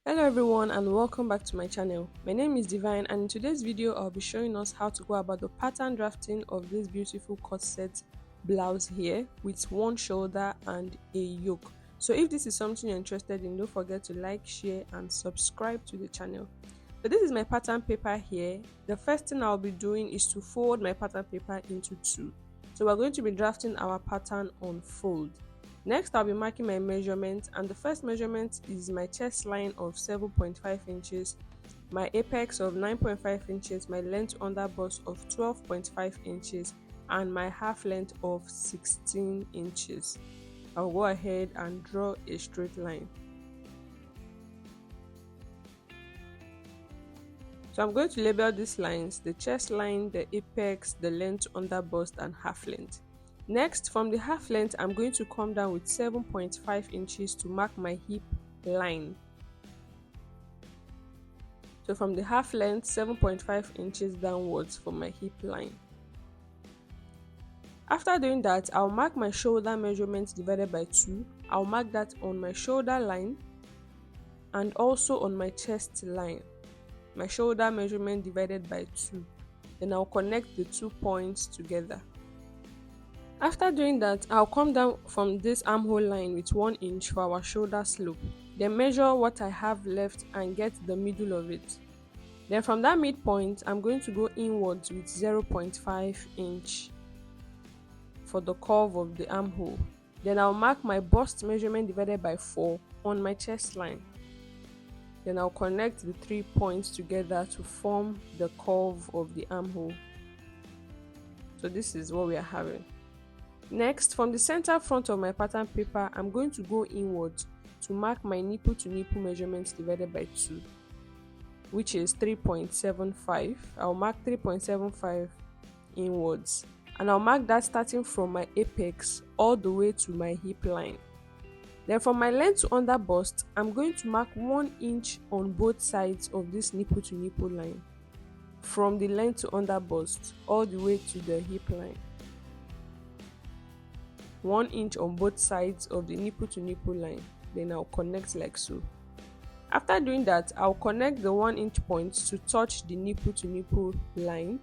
Hello everyone and welcome back to my channel. My name is Divine and in today's video I'll be showing us how to go about the pattern drafting of this beautiful corset blouse here with one shoulder and a yoke. So if this is something you're interested in, don't forget to like, share and subscribe to the channel. So this is my pattern paper here. The first thing I'll be doing is to fold my pattern paper into two. So we're going to be drafting our pattern on fold. Next, I'll be marking my measurement, and the first measurement is my chest line of 7.5 inches, my apex of 9.5 inches, my length under bust of 12.5 inches, and my half length of 16 inches. I'll go ahead and draw a straight line. So I'm going to label these lines: the chest line, the apex, the length under bust, and half length. Next, from the half length, I'm going to come down with 7.5 inches to mark my hip line. So from the half length, 7.5 inches downwards for my hip line. After doing that, I'll mark my shoulder measurement divided by 2. I'll mark that on my shoulder line and also on my chest line. My shoulder measurement divided by 2. Then I'll connect the 2 points together. After doing that, I'll come down from this armhole line with 1 inch for our shoulder slope. Then measure what I have left and get the middle of it. Then from that midpoint, I'm going to go inwards with 0.5 inch for the curve of the armhole. Then I'll mark my bust measurement divided by 4 on my chest line. Then I'll connect the 3 points together to form the curve of the armhole. So this is what we are having. Next, from the center front of my pattern paper, I'm going to go inwards to mark my nipple to nipple measurements divided by 2, which is 3.75. I'll mark 3.75 inwards, and I'll mark that starting from my apex all the way to my hip line. Then from my length to under bust, I'm going to mark 1 inch on both sides of this nipple to nipple line, from the length to under bust all the way to the hip line. 1 inch on both sides of the nipple to nipple line. Then I'll connect like so. After doing that, I'll connect the 1 inch points to touch the nipple to nipple line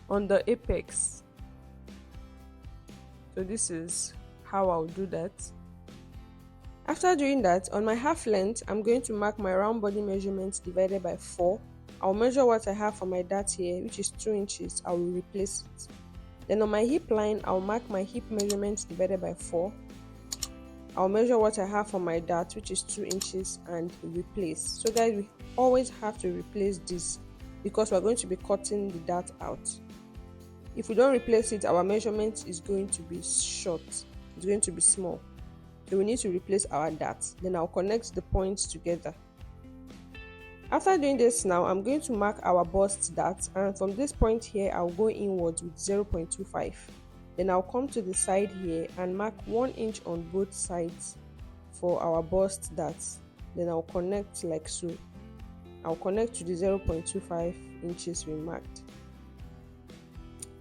on the apex. So this is how I'll do that. After doing that, on my half length, I'm going to mark my round body measurements divided by 4. I'll measure what I have for my dart here, which is 2 inches. I will replace it. Then on my hip line, I'll mark my hip measurements divided by 4. I'll measure what I have for my dart, which is 2 inches, and replace. So guys, we always have to replace this because we're going to be cutting the dart out. If we don't replace it, our measurement is going to be short. It's going to be small. So we need to replace our dart. Then I'll connect the points together. After doing this now, I'm going to mark our bust dart, and from this point here, I'll go inwards with 0.25. Then I'll come to the side here and mark 1 inch on both sides for our bust dart. Then I'll connect like so. I'll connect to the 0.25 inches we marked.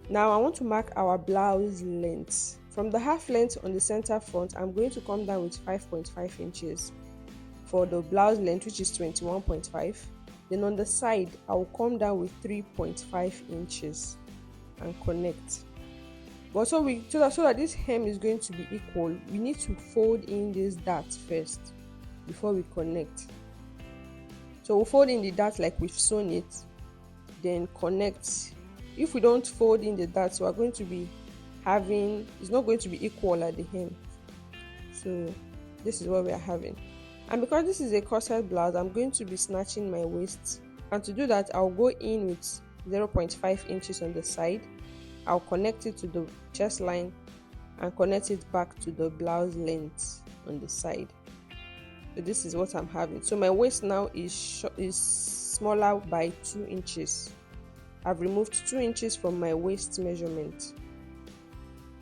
Now I want to mark our blouse length. From the half length on the center front, I'm going to come down with 5.5 inches for the blouse length, which is 21.5. Then on the side, I will come down with 3.5 inches and connect. But so that this hem is going to be equal, we need to fold in this dart first before we connect. So we'll fold in the dart like we've sewn it, then connect. If we don't fold in the dart, so we're going to be having, it's not going to be equal at the hem. So this is what we are having. And because this is a corset blouse, I'm going to be snatching my waist, and to do that, I'll go in with 0.5 inches on the side. I'll connect it to the chest line and connect it back to the blouse length on the side. So this is what I'm having. So my waist now is smaller by 2 inches. I've removed 2 inches from my waist measurement.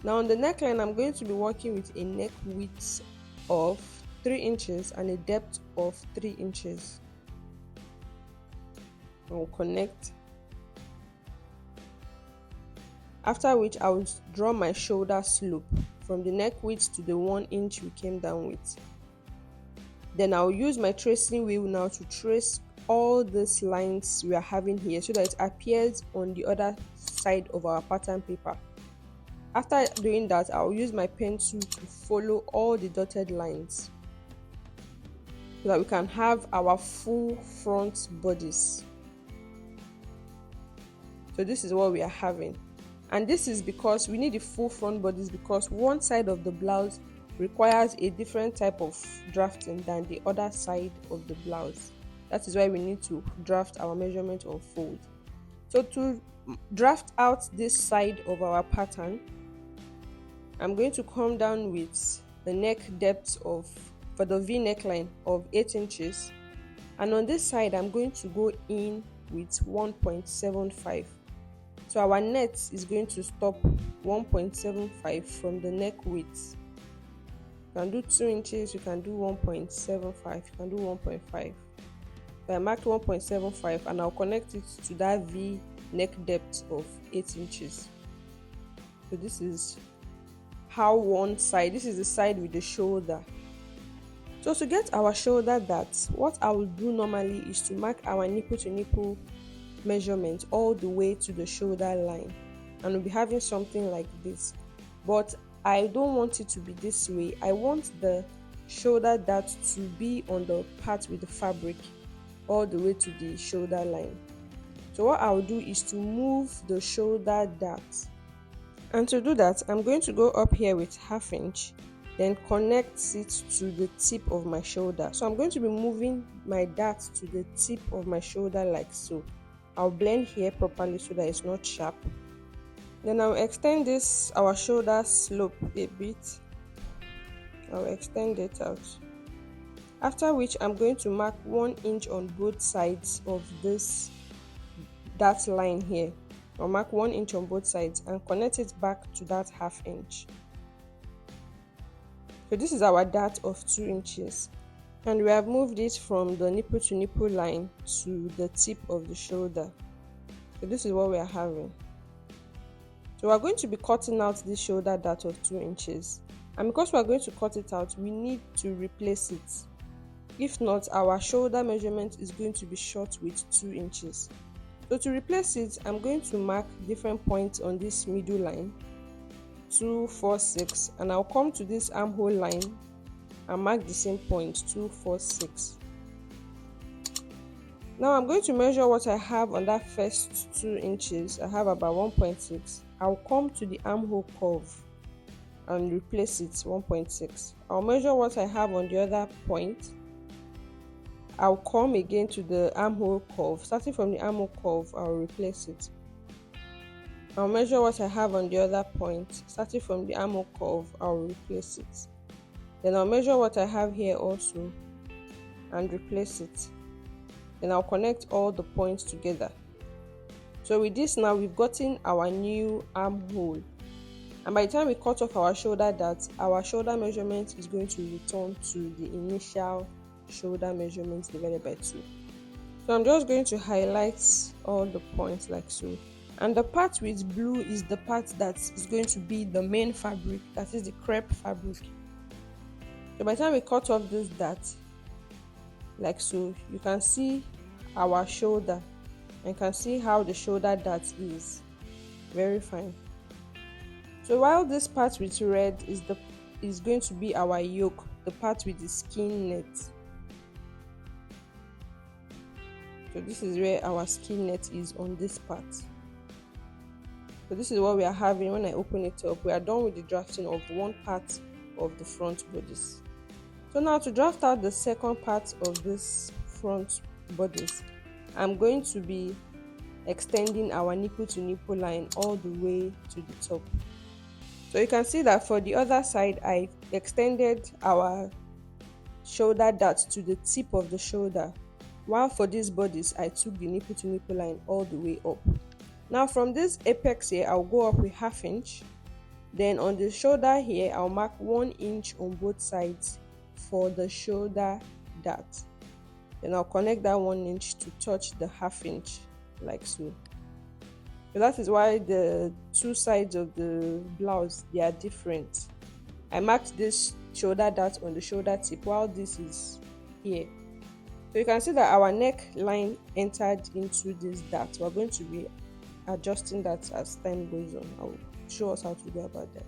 Now on the neckline, I'm going to be working with a neck width of 3 inches and a depth of 3 inches. I'll connect. After which, I will draw my shoulder slope from the neck width to the 1 inch we came down with. Then I'll use my tracing wheel now to trace all these lines we are having here so that it appears on the other side of our pattern paper. After doing that, I'll use my pencil to follow all the dotted lines so that we can have our full front bodice. So this is what we are having, and this is because we need the full front bodice, because one side of the blouse requires a different type of drafting than the other side of the blouse. That is why we need to draft our measurement on fold. So to draft out this side of our pattern, I'm going to come down with the neck depth of, for the V neckline, of 8 inches, and on this side I'm going to go in with 1.75. So our net is going to stop 1.75 from the neck width. You can do 2 inches, you can do 1.75, you can do 1.5. So I marked 1.75 and I'll connect it to that V neck depth of 8 inches. So this is how one side, this is the side with the shoulder. So to get our shoulder dart, what I will do normally is to mark our nipple to nipple measurement all the way to the shoulder line, and we'll be having something like this. But I don't want it to be this way. I want the shoulder dart to be on the part with the fabric all the way to the shoulder line. So what I'll do is to move the shoulder dart, and to do that I'm going to go up here with 1/2 inch, then connect it to the tip of my shoulder. So I'm going to be moving my dart to the tip of my shoulder like so. I'll blend here properly so that it's not sharp. Then I'll extend this, our shoulder slope, a bit. I'll extend it out. After which I'm going to mark 1 inch on both sides of this dart line here. I'll mark 1 inch on both sides and connect it back to that 1/2 inch. So this is our dart of 2 inches, and we have moved it from the nipple to nipple line to the tip of the shoulder. So this is what we are having. So we are going to be cutting out this shoulder dart of 2 inches, and because we are going to cut it out, we need to replace it. If not, our shoulder measurement is going to be short with 2 inches. So to replace it, I'm going to mark different points on this middle line, 2, 4, 6, and I'll come to this armhole line and mark the same point, 2, 4, 6. Now I'm going to measure what I have on that first 2 inches. I have about 1.6. I'll come to the armhole curve and replace it, 1.6. I'll measure what I have on the other point. I'll come again to the armhole curve. Starting from the armhole curve, I'll replace it. I'll measure what I have on the other point. Starting from the armhole curve, I'll replace it. Then I'll measure what I have here also and replace it. Then I'll connect all the points together. So with this now, we've gotten our new armhole. And by the time we cut off our shoulder dart, our shoulder measurement is going to return to the initial shoulder measurement divided by 2. So I'm just going to highlight all the points like so. And the part with blue is the part that is going to be the main fabric, that is the crepe fabric. So by the time we cut off this dart like so, you can see our shoulder and can see how the shoulder dart is. Very fine. So while this part with red is going to be our yoke, the part with the skin net. So this is where our skin net is on this part. So this is what we are having. When I open it up, we are done with the drafting of one part of the front bodice. So now to draft out the second part of this front bodice, I'm going to be extending our nipple to nipple line all the way to the top. So you can see that for the other side, I extended our shoulder dart to the tip of the shoulder, while for this bodice, I took the nipple to nipple line all the way up. Now from this apex here, I'll go up with 1/2 inch. Then on the shoulder here, I'll mark 1 inch on both sides for the shoulder dart. Then I'll connect that 1 inch to touch the 1/2 inch like so. So that is why the two sides of the blouse, they are different. I marked this shoulder dart on the shoulder tip, while this is here. So you can see that our neckline entered into this dart. We're going to be adjusting that as time goes on. I'll show us how to go about that.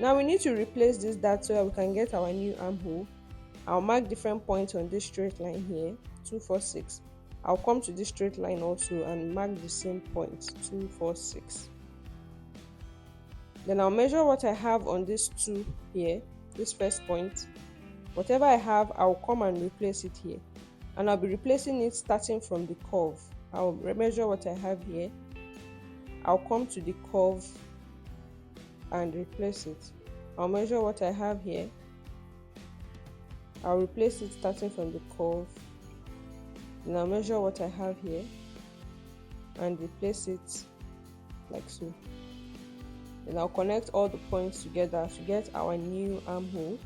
Now we need to replace this dart so that we can get our new armhole. I'll mark different points on this straight line here, 2, 4, 6. I'll come to this straight line also and mark the same points, 2, 4, 6. Then I'll measure what I have on this 2 here, this first point. Whatever I have, I'll come and replace it here. And I'll be replacing it starting from the curve. I'll measure what I have here. I'll come to the curve and replace it. I'll measure what I have here. I'll replace it starting from the curve. Then I'll measure what I have here and replace it like so. Then I'll connect all the points together to get our new armhole.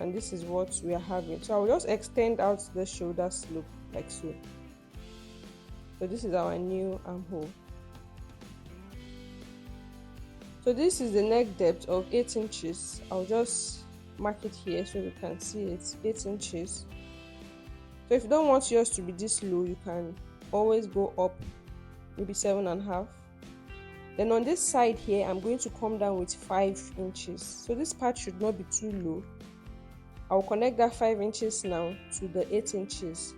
And this is what we are having. So I'll just extend out the shoulder slope like so. So this is our new armhole. So this is the neck depth of 8 inches. I'll just mark it here so you can see it's 8 inches. So if you don't want yours to be this low, you can always go up maybe 7.5. Then on this side here, I'm going to come down with 5 inches. So this part should not be too low. I'll connect that 5 inches now to the 8 inches.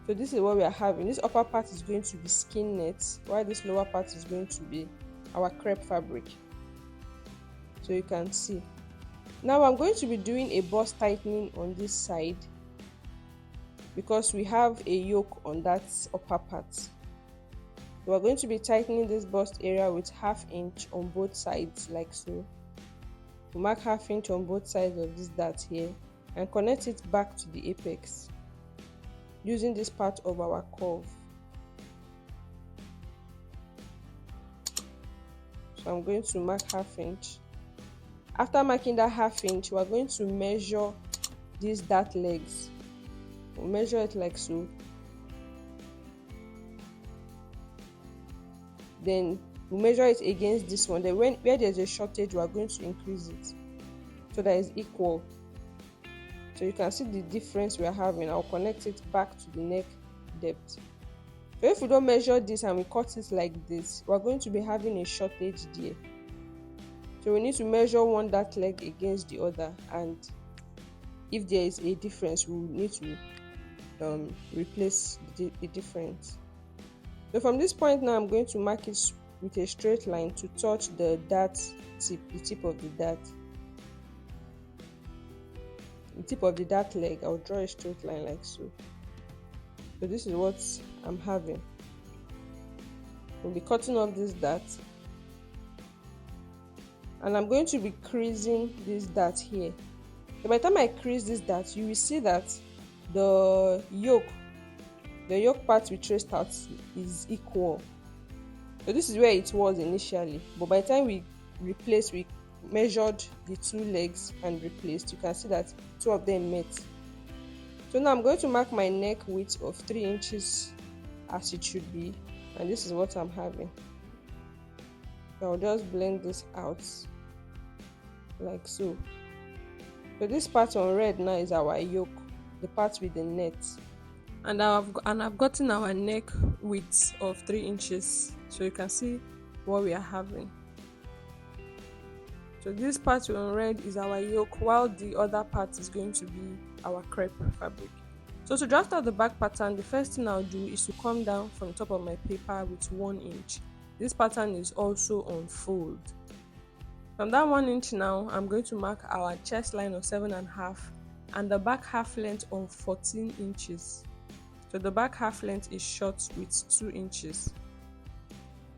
So this is what we are having. This upper part is going to be skin net, while this lower part is going to be our crepe fabric. So you can see. Now I'm going to be doing a bust tightening on this side because we have a yoke on that upper part. So we're going to be tightening this bust area with 1/2 inch on both sides like so. We mark 1/2 inch on both sides of this dart here and connect it back to the apex using this part of our curve. So I'm going to mark 1/2 inch. After marking that 1/2 inch, we're going to measure these dart legs. We'll measure it like so. Then we'll measure it against this one. Then where there's a shortage, we're going to increase it so that it's equal. So you can see the difference we are having. I'll connect it back to the neck depth. So if we don't measure this and we cut it like this, we're going to be having a shortage there. So we need to measure one dart leg against the other, and if there is a difference, we will need to replace the difference. So from this point now, I'm going to mark it with a straight line to touch the dart tip, the tip of the dart. The tip of the dart leg, I'll draw a straight line like so. So this is what I'm having. We'll be cutting off this dart. And I'm going to be creasing this dart here. So by the time I crease this dart, you will see that the yoke part we traced out is equal. So this is where it was initially, but by the time we measured the 2 legs and replaced, you can see that 2 of them met. So now I'm going to mark my neck width of 3 inches as it should be, and this is what I'm having. So I'll just blend this out like so. So this part on red now is our yoke, the part with the net. And I've gotten our neck width of 3 inches, so you can see what we are having. So this part on red is our yoke, while the other part is going to be our crepe fabric. So to draft out the back pattern, the first thing I'll do is to come down from the top of my paper with 1 inch. This pattern is also on fold. From that 1 inch now, I'm going to mark our chest line of 7.5 and the back half length of 14 inches. So the back half length is short with 2 inches.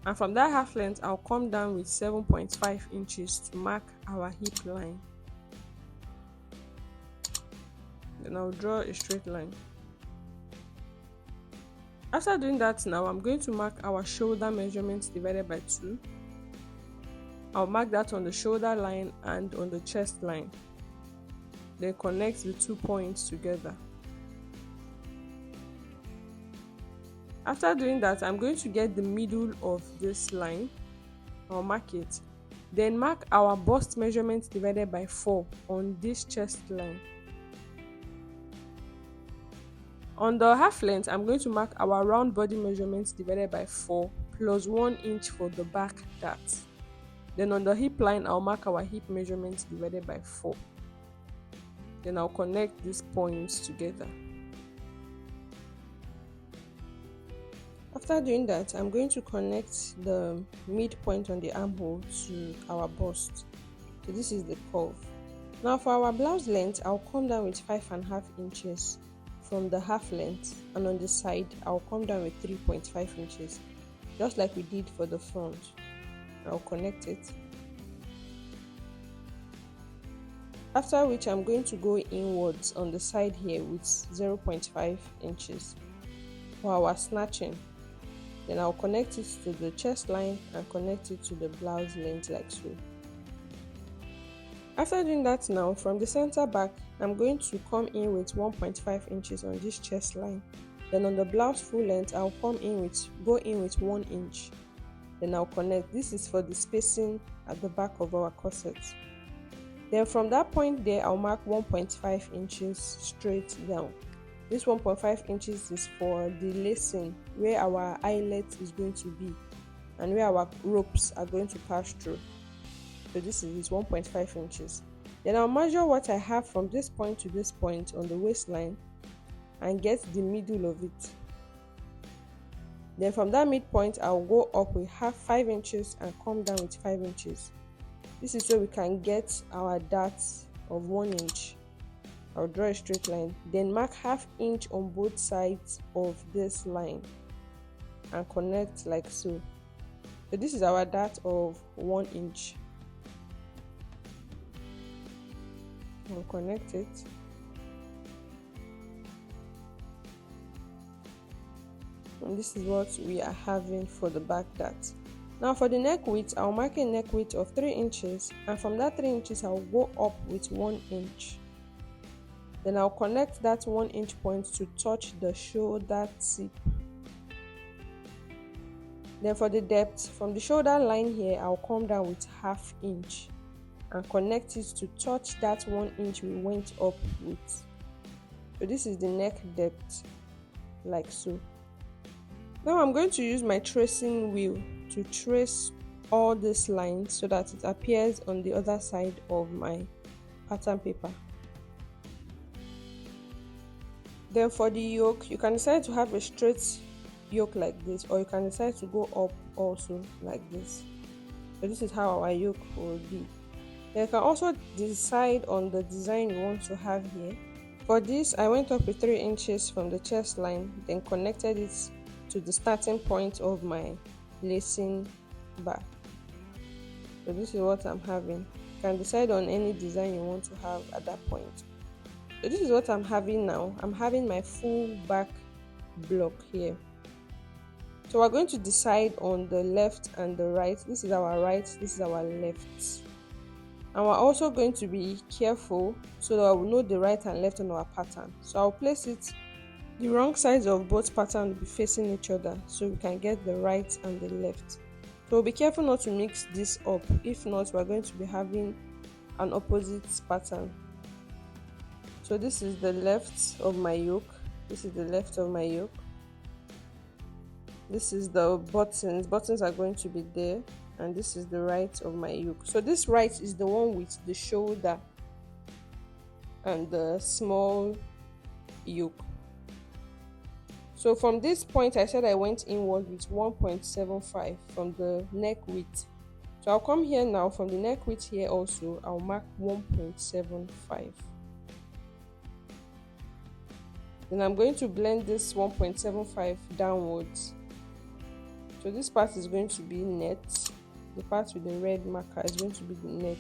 And from that half length, I'll come down with 7.5 inches to mark our hip line. Then I'll draw a straight line. After doing that now, I'm going to mark our shoulder measurements divided by 2. I'll mark that on the shoulder line and on the chest line. Then connect the 2 points together. After doing that, I'm going to get the middle of this line. I'll mark it. Then mark our bust measurement divided by 4 on this chest line. On the half length, I'm going to mark our round body measurement divided by 4 plus 1 inch for the back dart. Then on the hip line, I'll mark our hip measurement divided by 4. Then I'll connect these points together. After doing that, I'm going to connect the midpoint on the armhole to our bust. So this is the curve. Now for our blouse length, I'll come down with 5.5 inches from the half length, and on the side I'll come down with 3.5 inches, just like we did for the front. I'll connect it. After which I'm going to go inwards on the side here with 0.5 inches for our snatching. Then I'll connect it to the chest line and connect it to the blouse length like so. After doing that, now from the center back, I'm going to come in with 1.5 inches on this chest line. Then on the blouse full length, I'll go in with 1 inch. Then I'll connect. This is for the spacing at the back of our corset. Then from that point there, I'll mark 1.5 inches straight down. This 1.5 inches is for the lacing, where our eyelet is going to be and where our ropes are going to pass through. So this is 1.5 inches. Then I'll measure what I have from this point to this point on the waistline and get the middle of it. Then from that midpoint, I'll go up with 5 inches and come down with 5 inches. This is so we can get our dart of 1 inch. I'll draw a straight line, then mark 1/2 inch on both sides of this line and connect like so. So this is our dart of 1 inch. I'll connect it. And this is what we are having for the back dart. Now for the neck width, I'll mark a neck width of 3 inches, and from that 3 inches I'll go up with 1 inch. Then I'll connect that 1 inch point to touch the shoulder tip. Then for the depth, from the shoulder line here, I'll come down with 1/2 inch and connect it to touch that 1 inch we went up with. So this is the neck depth, like so. Now I'm going to use my tracing wheel to trace all these lines so that it appears on the other side of my pattern paper. Then for the yoke, you can decide to have a straight yoke like this, or you can decide to go up also like this. So this is how our yoke will be. Then you can also decide on the design you want to have here. For this, I went up with 3 inches from the chest line, then connected it to the starting point of my lacing bar. So this is what I'm having. You can decide on any design you want to have at that point. So this is what I'm having now. I'm having my full back block here. So we're going to decide on the left and the right. This is our right, this is our left. And we're also going to be careful so that we'll know the right and left on our pattern. So I'll place it, the wrong sides of both patterns will be facing each other so we can get the right and the left. So we'll be careful not to mix this up. If not, we're going to be having an opposite pattern. So this is the left of my yoke. This is the left of my yoke. This is the buttons. Buttons are going to be there. And this is the right of my yoke. So this right is the one with the shoulder and the small yoke. So from this point, I said I went inward with 1.75 from the neck width. So I'll come here now, from the neck width here also, I'll mark 1.75. Then I'm going to blend this 1.75 downwards. So this part is going to be net. The part with the red marker is going to be the net.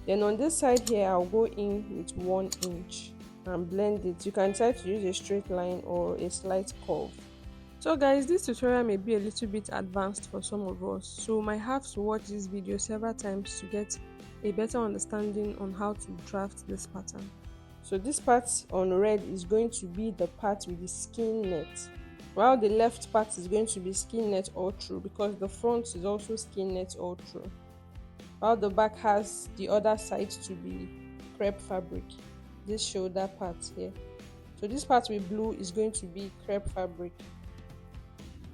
Then on this side here, I'll go in with 1 inch and blend it. You can decide to use a straight line or a slight curve. So guys, this tutorial may be a little bit advanced for some of us, so you might have to watch this video several times to get a better understanding on how to draft this pattern. So this part on red is going to be the part with the skin net, while the left part is going to be skin net all through, because the front is also skin net all through. while the back has the other side to be crepe fabric, this shoulder part here. So this part with blue is going to be crepe fabric.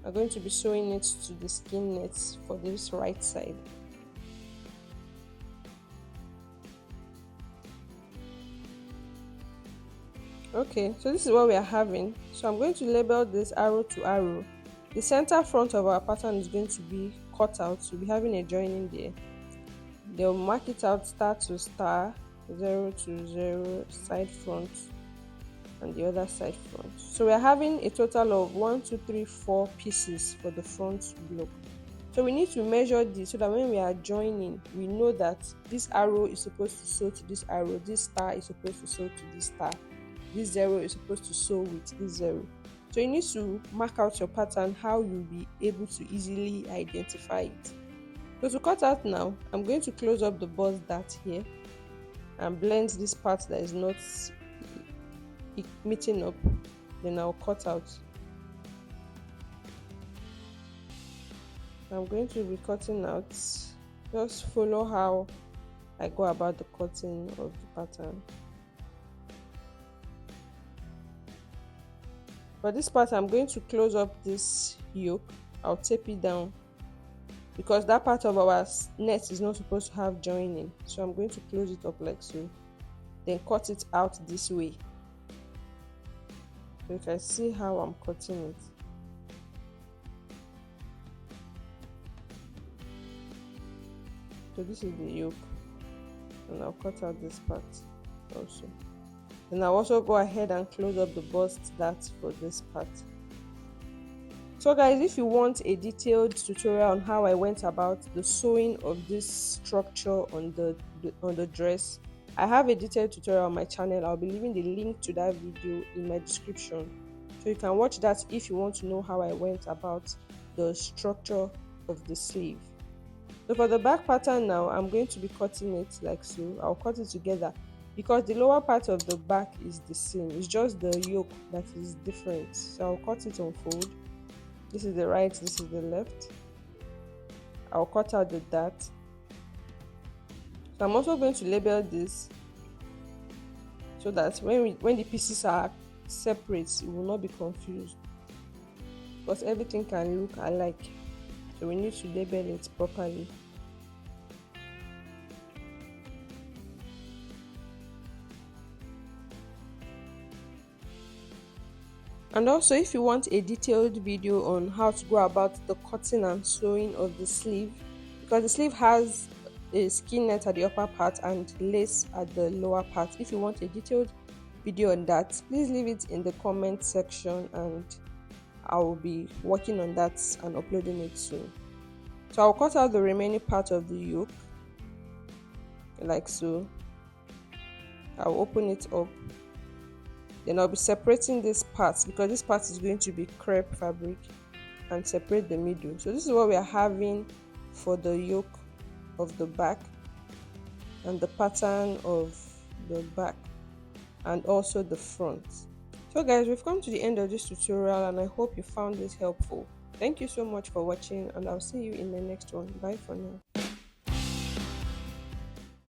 I'm going to be sewing it to the skin net for this right side. Okay, so this is what we are having. So I'm going to label this arrow to arrow. The center front of our pattern is going to be cut out, so we'll be having a joining there. They'll mark it out star to star, 0 to 0, side front, and the other side front. So we're having a total of 1, 2, 3, 4 pieces for the front block. So we need to measure this so that when we are joining, we know that this arrow is supposed to sew to this arrow, this star is supposed to sew to this star, this 0 is supposed to sew with this 0. So you need to mark out your pattern how you'll be able to easily identify it. So to cut out now, I'm going to close up the bust dart here and blend this part that is not meeting up, then I'll cut out. I'm going to be cutting out. Just follow how I go about the cutting of the pattern. For this part, I'm going to close up this yoke. I'll tape it down because that part of our net is not supposed to have joining. So I'm going to close it up like so, then cut it out this way. So you can see how I'm cutting it. So this is the yoke, and I'll cut out this part also. And I'll also go ahead and close up the bust dart for this part. So guys, if you want a detailed tutorial on how I went about the sewing of this structure on the dress, I have a detailed tutorial on my channel. I'll be leaving the link to that video in my description, so you can watch that if you want to know how I went about the structure of the sleeve. So for the back pattern now, I'm going to be cutting it like so. I'll cut it together because the lower part of the back is the same. It's just the yoke that is different. So I'll cut it on fold. This is the right, this is the left. I'll cut out the dart. So I'm also going to label this so that when the pieces are separate, it will not be confused, because everything can look alike. So we need to label it properly. And also, if you want a detailed video on how to go about the cutting and sewing of the sleeve, because the sleeve has a skin net at the upper part and lace at the lower part, if you want a detailed video on that, please leave it in the comment section and I will be working on that and uploading it soon. So I'll cut out the remaining part of the yoke like so. I'll open it up. Then I'll be separating this part because this part is going to be crepe fabric, and separate the middle. So this is what we are having for the yoke of the back and the pattern of the back and also the front. So guys, we've come to the end of this tutorial and I hope you found this helpful. Thank you so much for watching and I'll see you in the next one. Bye for now.